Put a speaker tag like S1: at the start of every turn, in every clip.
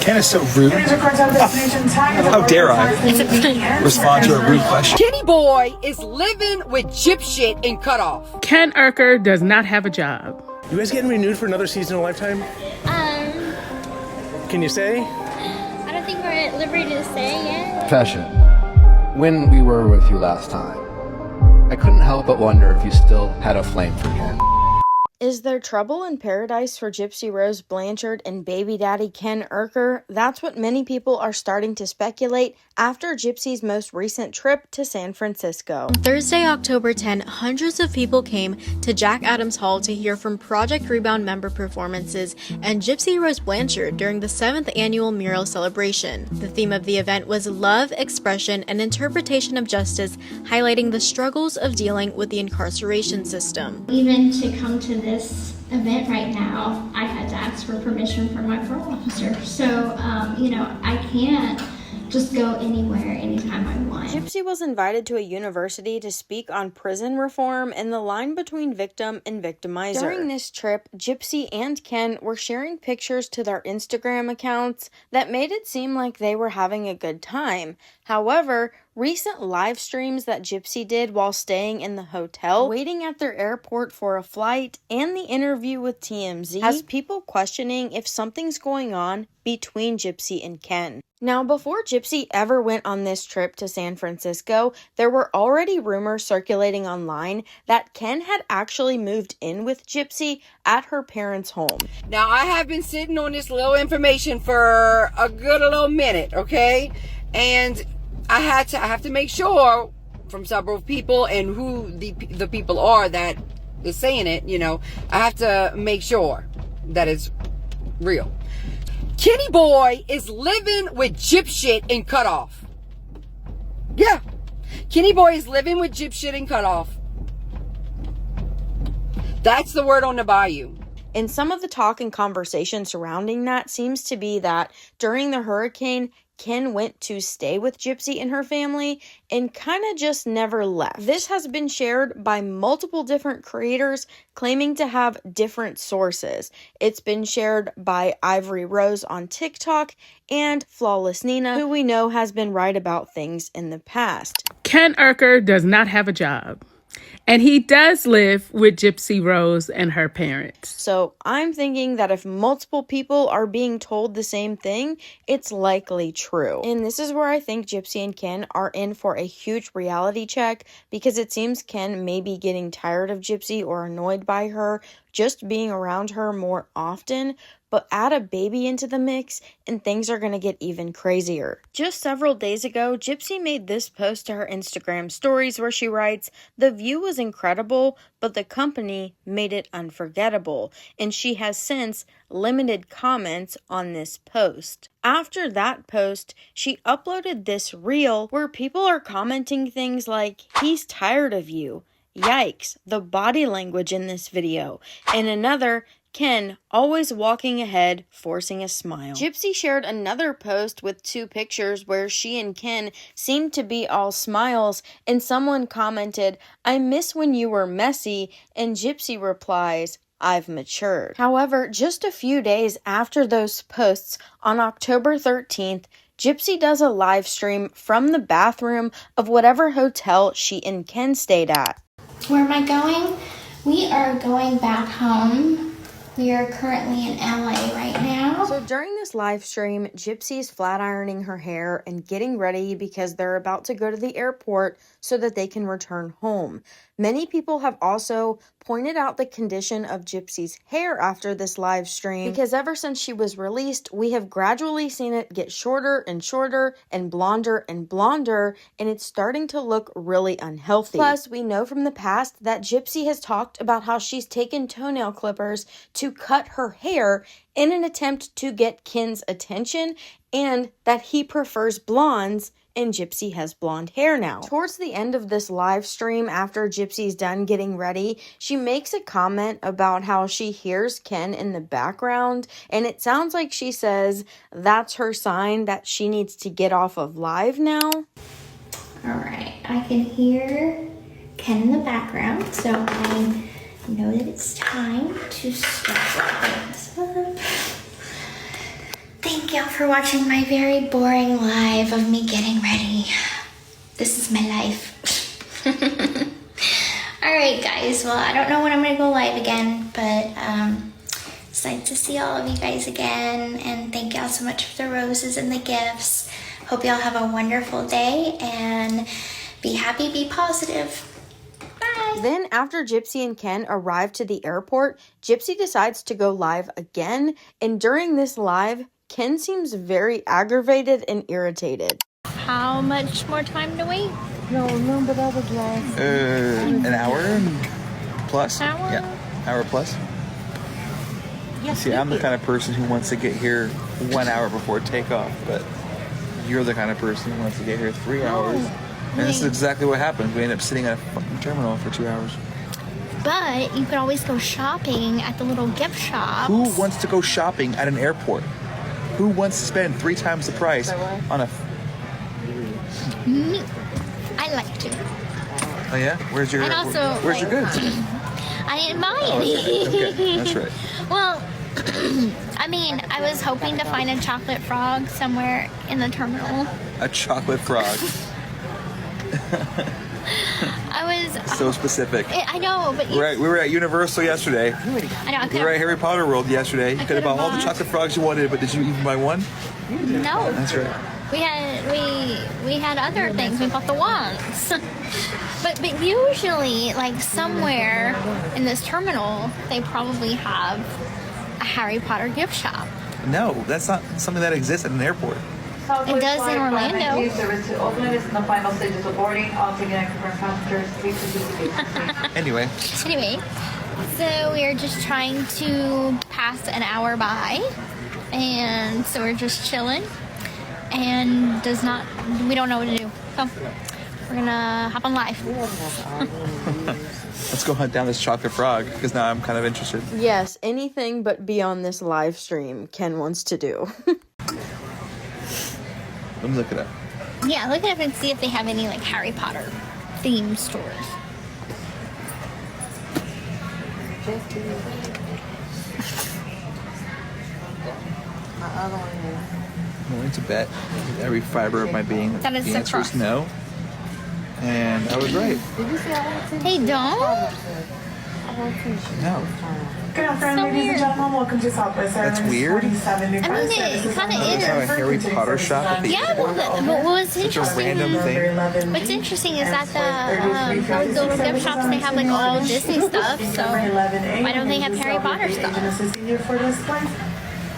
S1: Ken is so rude. How dare I respond to a rude question?
S2: Kenny boy is living with gypshit and cutoff.
S3: Ken Urker does not have a job.
S4: You guys getting renewed for another season of Lifetime? Can you say?
S5: I don't think we're at liberty to say yet.
S6: Confession. When we were with you last time, I couldn't help but wonder if you still had a flame for Ken.
S7: Is there trouble in paradise for Gypsy Rose Blanchard and baby daddy Ken Urker? That's what many people are starting to speculate after Gypsy's most recent trip to San Francisco.
S8: On Thursday, October 10, hundreds of people came to Jack Adams Hall to hear from Project Rebound member performances and Gypsy Rose Blanchard during the 7th annual mural celebration. The theme of the event was love, expression, and interpretation of justice, highlighting the struggles of dealing with the incarceration system.
S5: Even to come to this event right now, I had to ask for permission from my parole officer. So, I can't just go anywhere, anytime I want.
S7: Gypsy was invited to a university to speak on prison reform and the line between victim and victimizer. During this trip, Gypsy and Ken were sharing pictures to their Instagram accounts that made it seem like they were having a good time. However, recent live streams that Gypsy did while staying in the hotel, waiting at their airport for a flight, and the interview with TMZ has people questioning if something's going on between Gypsy and Ken. Now, before Gypsy ever went on this trip to San Francisco, there were already rumors circulating online that Ken had actually moved in with Gypsy at her parents' home.
S2: Now, I have been sitting on this little information for a good little minute, okay? And I have to make sure from several people and who the people are that is saying it, I have to make sure that it's real. Kenny boy is living with gypshit and cutoff. Yeah. Kenny boy is living with gypshit and cutoff. That's the word on the bayou.
S7: And some of the talk and conversation surrounding that seems to be that during the hurricane, Ken went to stay with Gypsy and her family and kind of just never left. This has been shared by multiple different creators claiming to have different sources. It's been shared by Ivory Rose on TikTok and Flawless Nina, who we know has been right about things in the past.
S3: Ken Urker does not have a job. And he does live with Gypsy Rose and her parents.
S7: So I'm thinking that if multiple people are being told the same thing, it's likely true. And this is where I think Gypsy and Ken are in for a huge reality check, because it seems Ken may be getting tired of Gypsy or annoyed by her just being around her more often. But add a baby into the mix and things are going to get even crazier. Just several days ago, Gypsy made this post to her Instagram stories where she writes, "The view was incredible, but the company made it unforgettable." And she has since limited comments on this post. After that post, she uploaded this reel where people are commenting things like, "He's tired of you. Yikes, the body language in this video." And another, "Ken, always walking ahead, forcing a smile." Gypsy shared another post with 2 pictures where she and Ken seemed to be all smiles, and someone commented, "I miss when you were messy," and Gypsy replies, "I've matured." However, just a few days after those posts, on October 13th, Gypsy does a live stream from the bathroom of whatever hotel she and Ken stayed at.
S5: Where am I going? We are going back home. We are currently in LA right now.
S7: So during this live stream, Gypsy's flat ironing her hair and getting ready because they're about to go to the airport so that they can return home. Many people have also pointed out the condition of Gypsy's hair after this live stream, because ever since she was released, we have gradually seen it get shorter and shorter and blonder, and it's starting to look really unhealthy. Plus, we know from the past that Gypsy has talked about how she's taken toenail clippers to cut her hair in an attempt to get Ken's attention, and that he prefers blondes, and Gypsy has blonde hair now. Towards the end of this live stream, after Gypsy's done getting ready, she makes a comment about how she hears Ken in the background, and it sounds like she says that's her sign that she needs to get off of live now.
S5: Alright, I can hear Ken in the background, so I know that it's time to start wrapping this up. Thank y'all for watching my very boring live of me getting ready. This is my life. Alright guys, well I don't know when I'm gonna go live again, but it's nice to see all of you guys again, and thank y'all so much for the roses and the gifts. Hope y'all have a wonderful day, and be happy, be positive. Bye!
S7: Then after Gypsy and Ken arrive to the airport, Gypsy decides to go live again, and during this live, Ken seems very aggravated and irritated.
S9: How much more time to wait?
S10: No, remember that was last.
S11: An hour plus?
S9: Hour?
S11: Yeah, hour plus. See, I'm the kind of person who wants to get here 1 hour before takeoff, but you're the kind of person who wants to get here 3 hours. And this is exactly what happened. We end up sitting at a fucking terminal for 2 hours.
S9: But you could always go shopping at the little gift shop.
S11: Who wants to go shopping at an airport? Who wants to spend 3 times the price on a...
S9: Me. I like to.
S11: Oh yeah? Where's your goods?
S9: I didn't buy any.
S11: Okay, that's right.
S9: Well, I mean, I was hoping to find a chocolate frog somewhere in the terminal.
S11: A chocolate frog.
S9: I was
S11: so specific.
S9: I know, but
S11: we were at Universal yesterday.
S9: I know.
S11: We were at Harry Potter World yesterday. You could have bought all the chocolate frogs you wanted, but did you even buy one?
S9: No.
S11: That's right.
S9: We had other things. We bought the wands. But usually, like somewhere in this terminal, they probably have a Harry Potter gift shop.
S11: No, that's not something that exists at an airport.
S9: It does in Orlando.
S1: Service to Oakland is in the final stages of boarding. All taken confirmed passengers.
S11: Anyway,
S9: so we're just trying to pass an hour by, and so we're just chilling, and we don't know what to do. So we're gonna hop on live.
S11: let's go hunt down this chocolate frog, because now I'm kind of interested.
S7: Yes, anything but be on this live stream Ken wants to do.
S11: Let me look it up.
S9: Yeah, look it up and see if they have any like Harry Potter themed stores.
S11: I'm willing to bet with every fiber of my being
S9: That is
S11: the
S9: so
S11: answer is
S9: cross.
S11: no. And I was right.
S9: They don't?
S11: No.
S1: Good afternoon, ladies and gentlemen. Welcome to Southwest Airlines.
S11: That's weird.
S1: 47 New
S9: I mean, it kind of
S11: There's not a
S9: is.
S11: Harry Potter shop at the
S9: Yeah,
S11: airport.
S9: but what's
S11: Such a
S9: interesting?
S11: random thing.
S9: What's interesting is that the little gift shops, they have like all Disney stuff. So why don't they have Harry Potter stuff?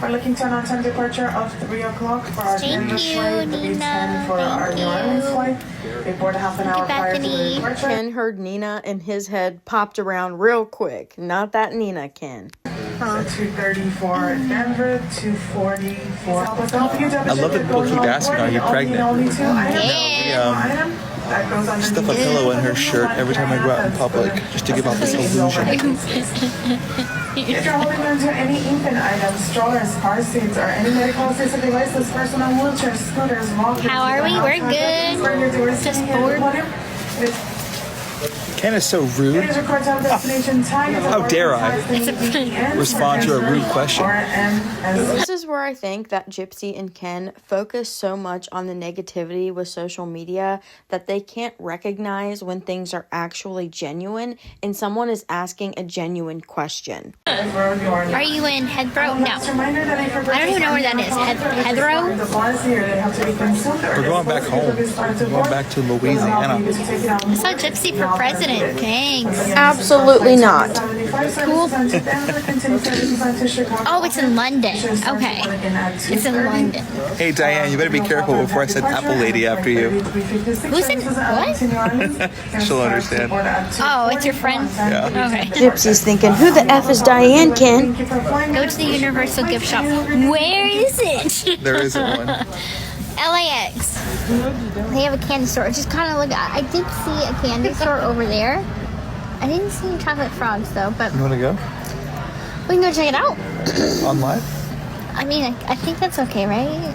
S1: We're looking to an on-time departure of 3 o'clock for our
S9: Thank
S1: Denver
S9: you,
S1: flight,
S9: Nina.
S1: for our
S9: Thank
S1: New Orleans
S9: you.
S1: flight. We board half an hour prior to the
S9: Bethany.
S1: departure.
S7: Ken heard Nina and his head popped around real quick. Not that Nina, Ken.
S1: 2:30 for Denver, 2:40 for
S11: I love that people keep asking, are you pregnant? Stuff a pillow in her shirt every time I go out in public, just to give off this illusion.
S1: If you're holding on to any infant items, strollers, car seats, or any medical assistive devices, personal wheelchairs, scooters, walkers...
S9: How are we? We're good. Just bored.
S11: Ken is so rude. How dare I respond to a rude question?
S7: This is where I think that Gypsy and Ken focus so much on the negativity with social media that they can't recognize when things are actually genuine and someone is asking a genuine question.
S9: Are you in Heathrow? No. I don't even know where that is. Heathrow?
S11: We're going back home. We're going back to Louisiana.
S9: I saw Gypsy for president. Thanks.
S7: Absolutely not.
S9: Cool. Oh, it's in London. Okay. It's in London.
S11: Hey, Diane, you better be careful before I said Apple Lady after you.
S9: Who's in what?
S11: She'll understand.
S9: Oh, it's your friend?
S11: Yeah.
S9: Okay.
S7: Gypsy's thinking, who the F is Diane, Ken?
S9: Go to the Universal gift shop. Where is it?
S11: There isn't one.
S9: LAX. They have a candy store. Just kind of look. I did see a candy store over there. I didn't see any chocolate frogs though, but
S11: You want to go?
S9: we can go check it out.
S11: On live?
S9: I mean, I think that's okay, right?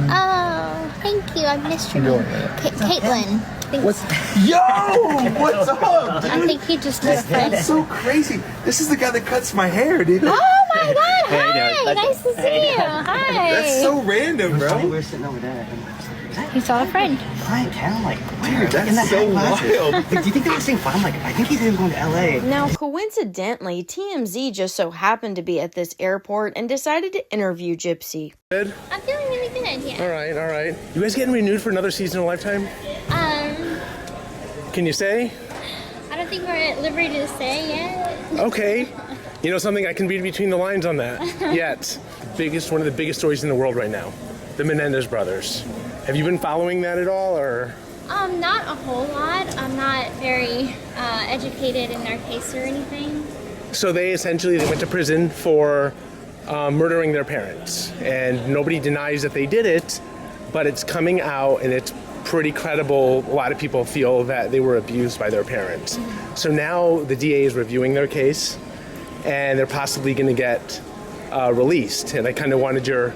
S9: Oh, thank you. I missed your name. Caitlin.
S11: What's... Yo! What's up?
S9: I think he just missed
S11: That's so crazy. This is the guy that cuts my hair, dude.
S9: Oh my my God!
S12: Hey,
S9: Hi! Nice to see you. Hi.
S11: That's so random, bro.
S12: We were sitting over there.
S9: He saw a friend.
S12: Hi, Ken. I'm like, weird.
S11: That's so wild.
S12: Like, do you think they're the same fun? I'm like, I think he's going to LA.
S7: Now, coincidentally, TMZ just so happened to be at this airport and decided to interview Gypsy.
S4: Good?
S9: I'm feeling really good, yeah.
S4: All right, all right. You guys getting renewed for another season of Lifetime? Can you say?
S9: I don't think we're at liberty to say yet.
S4: Okay. You know something? I can read between the lines on that. Yet, one of the biggest stories in the world right now, the Menendez brothers. Have you been following that at all, or?
S9: Not a whole lot. I'm not very educated in their case or anything.
S4: So they went to prison for murdering their parents, and nobody denies that they did it, but it's coming out and it's pretty credible. A lot of people feel that they were abused by their parents. So now the DA is reviewing their case, and they're possibly going to get released. And I kind of wanted your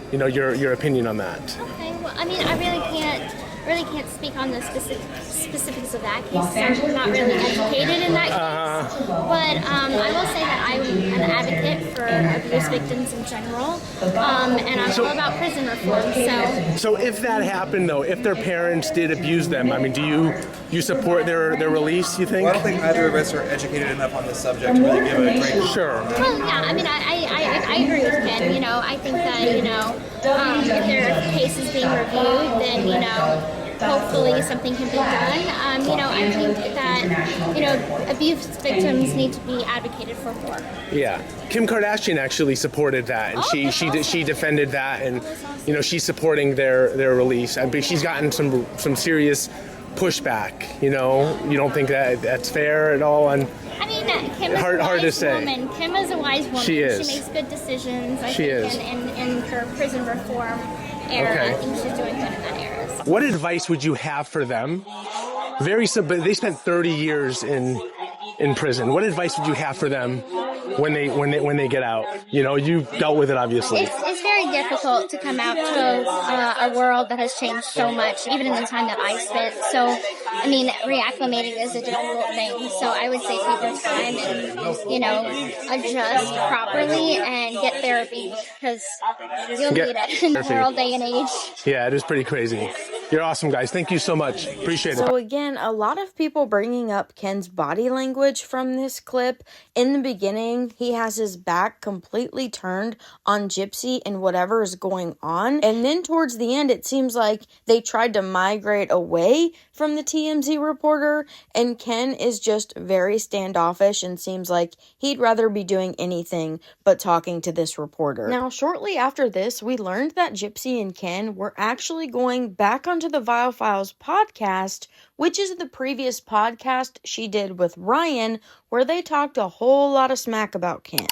S4: opinion on that.
S9: Okay. Well, I mean, I really can't speak on the specifics of that case. I'm not really educated in that case. But I will say that I'm an advocate for abuse victims in general, and I'm all about prison reform.
S4: So if that happened, though, if their parents did abuse them, I mean, do you support their release, you think?
S11: Well, I don't think either of us are educated enough on this subject to really give a great...
S4: Sure.
S9: Well, yeah, I mean, I agree with Ken. You know, I think that, if their case is being reviewed, then, hopefully something can be done. I think that, abuse victims need to be advocated for more.
S4: Yeah. Kim Kardashian actually supported that, and she defended that, and, she's supporting their release. I mean, she's gotten some serious pushback, you don't think that's fair at all? And
S9: I mean, Kim is a wise woman. Kim is a wise woman.
S4: She is.
S9: She makes good decisions, I
S4: think,
S9: in her prison reform era.
S4: Okay.
S9: I think she's doing good in that era.
S4: What advice would you have for them? Very simple. They spent 30 years in prison. What advice would you have for them when they get out? You dealt with it, obviously.
S9: It's very difficult to come out to a world that has changed so much, even in the time that I spent. So, I mean, reacclimating is a difficult thing. So I would say take your time and, adjust properly and get therapy, because you'll need it in the world day and age.
S4: Yeah, it is pretty crazy. You're awesome, guys. Thank you so much. Appreciate it.
S7: So again, a lot of people bringing up Ken's body language from this clip. In the beginning, he has his back completely turned on Gypsy and whatever is going on. And then towards the end, it seems like they tried to migrate away from the TMZ reporter, and Ken is just very standoffish and seems like he'd rather be doing anything but talking to this reporter. Now, shortly after this, we learned that Gypsy and Ken were actually going back onto the Viall Files podcast, which is the previous podcast she did with Ryan, where they talked a whole lot of smack about Ken.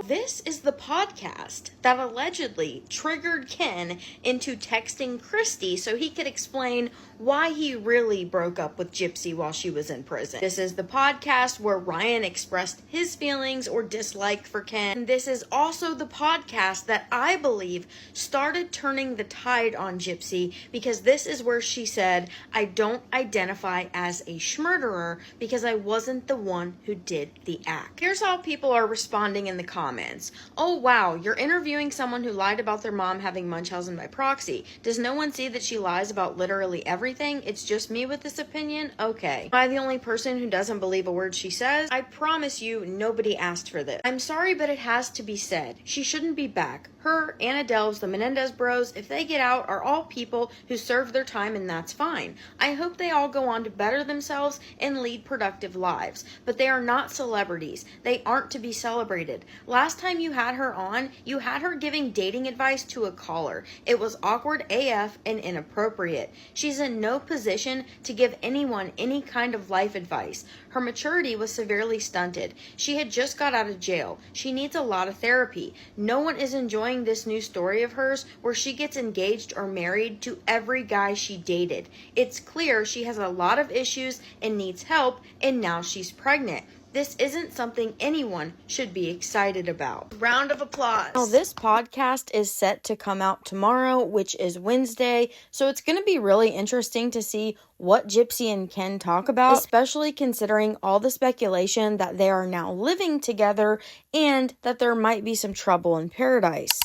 S7: This is the podcast that allegedly triggered Ken into texting Christy so he could explain why he really broke up with Gypsy while she was in prison. This is the podcast where Ryan expressed his feelings or dislike for Ken. And this is also the podcast that I believe started turning the tide on Gypsy, because this is where she said, I don't identify as a schmurderer because I wasn't the one who did the act. Here's how people are responding in the comments. Oh wow, you're interviewing someone who lied about their mom having Munchausen by proxy. Does no one see that she lies about literally everything? It's just me with this opinion? Okay. Am I the only person who doesn't believe a word she says? I promise you, nobody asked for this. I'm sorry, but it has to be said. She shouldn't be back. Her, Anna Delves, the Menendez bros, if they get out, are all people who served their time, and that's fine. I hope they all go on to better themselves and lead productive lives. But they are not celebrities. They aren't to be celebrated. Last time you had her on, you had her giving dating advice to a caller. It was awkward AF and inappropriate. She's in no position to give anyone any kind of life advice. Her maturity was severely stunted. She had just got out of jail. She needs a lot of therapy. No one is enjoying this new story of hers where she gets engaged or married to every guy she dated. It's clear she has a lot of issues and needs help, and now she's pregnant. this isn't something anyone should be excited about. Round of applause. Now, this podcast is set to come out tomorrow, which is Wednesday, so it's going to be really interesting to see what Gypsy and Ken talk about, especially considering all the speculation that they are now living together and that there might be some trouble in paradise.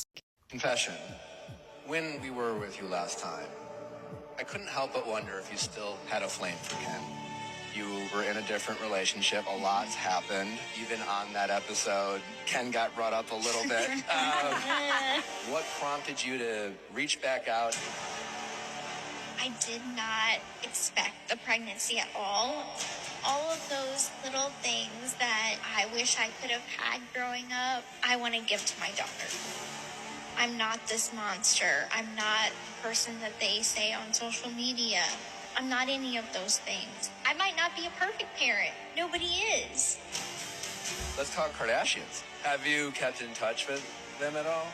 S6: Confession. When we were with you last time, I couldn't help but wonder if you still had a flame for Ken. You were in a different relationship. A lot's happened. Even on that episode, Ken got brought up a little bit. What prompted you to reach back out?
S5: I did not expect the pregnancy at all. All of those little things that I wish I could have had growing up, I want to give to my daughter. I'm not this monster. I'm not the person that they say on social media. I'm not any of those things. I might not be a perfect parent. Nobody is.
S6: Let's talk Kardashians. Have you kept in touch with them at all?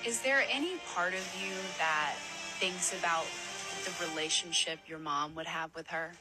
S13: Is there any part of you that thinks about the relationship your mom would have with her?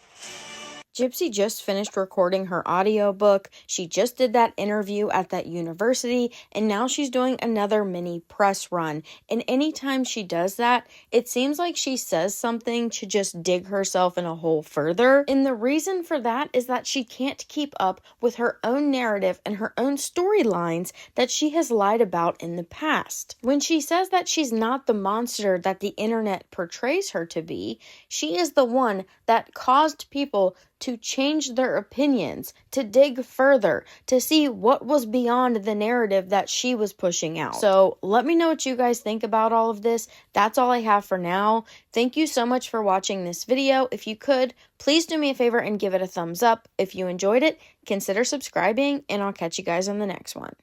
S7: Gypsy just finished recording her audiobook. She just did that interview at that university, and now she's doing another mini press run. And anytime she does that, it seems like she says something to just dig herself in a hole further. And the reason for that is that she can't keep up with her own narrative and her own storylines that she has lied about in the past. When she says that she's not the monster that the internet portrays her to be, she is the one that caused people to change their opinions, to dig further, to see what was beyond the narrative that she was pushing out. So let me know what you guys think about all of this. That's all I have for now. Thank you so much for watching this video. If you could, please do me a favor and give it a thumbs up. If you enjoyed it, consider subscribing, and I'll catch you guys on the next one.